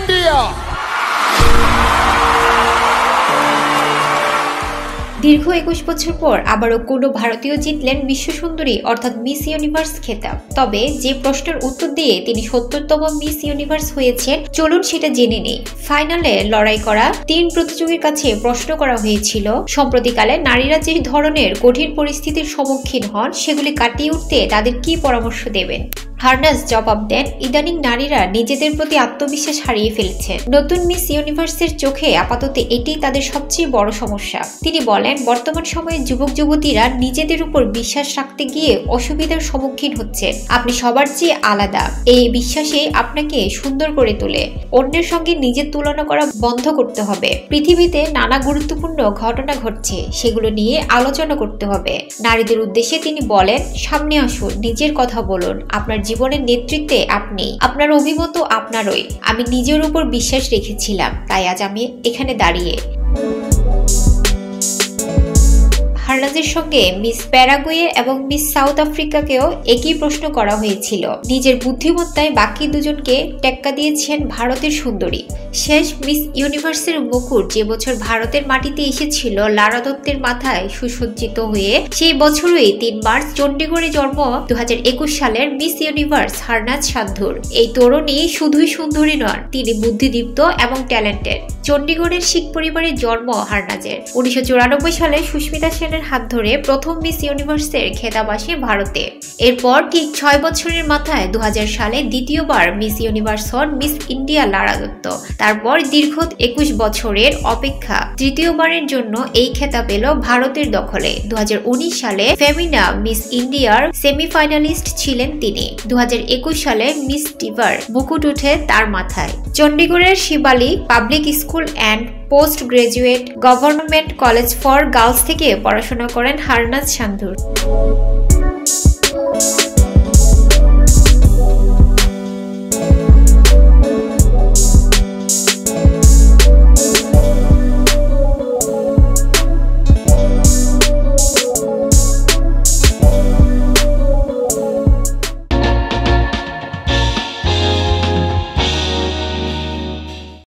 India. দীর্ঘ 21 বছর পর আবারও কোনো ভারতীয় জিতলেন বিশ্ব সুন্দরী অর্থাৎ মিস ইউনিভার্স খেতাব। তবে যে প্রশ্নের উত্তর দিয়ে তিনি ৭০তম মিস ইউনিভার্স হয়েছেন, চলুন সেটা জেনে নেই। ফাইনালে লড়াই করা ৩ প্রতিযোগীর কাছে প্রশ্ন করা হয়েছিল সম্প্রতিকালে নারীরা যে ধরনের কঠিন পরিস্থিতির সম্মুখীন হন সেগুলি কাটিয়ে উঠতে তাদের কি পরামর্শ দেবেন। হারনাজ জবাব দেন, ইদানিং নারীরা নিজেদের প্রতি আত্মবিশ্বাস হারিয়ে ফেলছে। নতুন মিস ইউনিভার্সের চোখে আপাতত এটাই তাদের সবচেয়ে বড় সমস্যা। তিনি বলেন, বর্তমান সময়ে যুবক যুবতীরা নিজেদের উপর বিশ্বাস রাখতে গিয়ে অসুবিধার সম্মুখীন হচ্ছেন। আপনি সবার চেয়ে আলাদা, এই বিশ্বাসে আপনাকে সুন্দর করে তোলে। অন্যের সঙ্গে নিজের তুলনা করা বন্ধ করতে হবে। পৃথিবীতে নানা গুরুত্বপূর্ণ ঘটনা ঘটছে, সেগুলো নিয়ে আলোচনা করতে হবে। নারীদের উদ্দেশ্যে তিনি বলেন, সামনে আসুন, নিজের কথা বলুন, আপনার জীবনের নেতৃত্বে আপনি, আপনার অভিমত আপনারই। আমি নিজের উপর বিশ্বাস রেখেছিলাম, তাই আজ আমি এখানে দাঁড়িয়ে। হারনাজের সঙ্গে মিস প্যারাগুয়ে এবং মিস সাউথ আফ্রিকাকেও একই প্রশ্ন করা হয়েছিল। নিজের বুদ্ধিমত্তায় বাকি দুজনকে টেক্কা দিয়েছেন ভারতের সুন্দরী। শেষ মিস ইউনিভার্সের মুকুট যে বছর ভারতের মাটিতে এসেছিল লারা দত্তের মাথায় সুসজ্জিত হয়ে, সেই বছরই ৩ মার্চ চণ্ডীগড়ে জন্ম ২০২১ সালের মিস ইউনিভার্স হারনাজ সান্ধুর। এই তরুণী শুধুই সুন্দরী নন, তিনি বুদ্ধিদীপ্ত এবং ট্যালেন্টেড। চণ্ডীগড়ের শিখ পরিবারে জন্ম হারনাজের। ১৯৯৪ সালে সুস্মিতা সেনের হাত ধরে প্রথম মিস ইউনিভার্সের খেতাব আসে ভারতে। এরপর ঠিক ৬ বছরের মাথায় ২০০০ সালে দ্বিতীয়বার মিস ইউনিভার্স হন মিস ইন্ডিয়া লারা দত্ত। তারপর দীর্ঘ ২১ বছরের অপেক্ষা তৃতীয়বারের জন্য এই খেতাব এলো ভারতের দখলে। ২০১৯ সালে ফেমিনা মিস ইন্ডিয়ার সেমিফাইনালিস্ট ছিলেন তিনি। ২০২১ সালে মিস ডিভার মুকুট উঠে তার মাথায়। চণ্ডীগড়ের Shivali public school and post graduate government college for girls থেকে পড়াশোনা করেন হারনাজ সান্ধুর।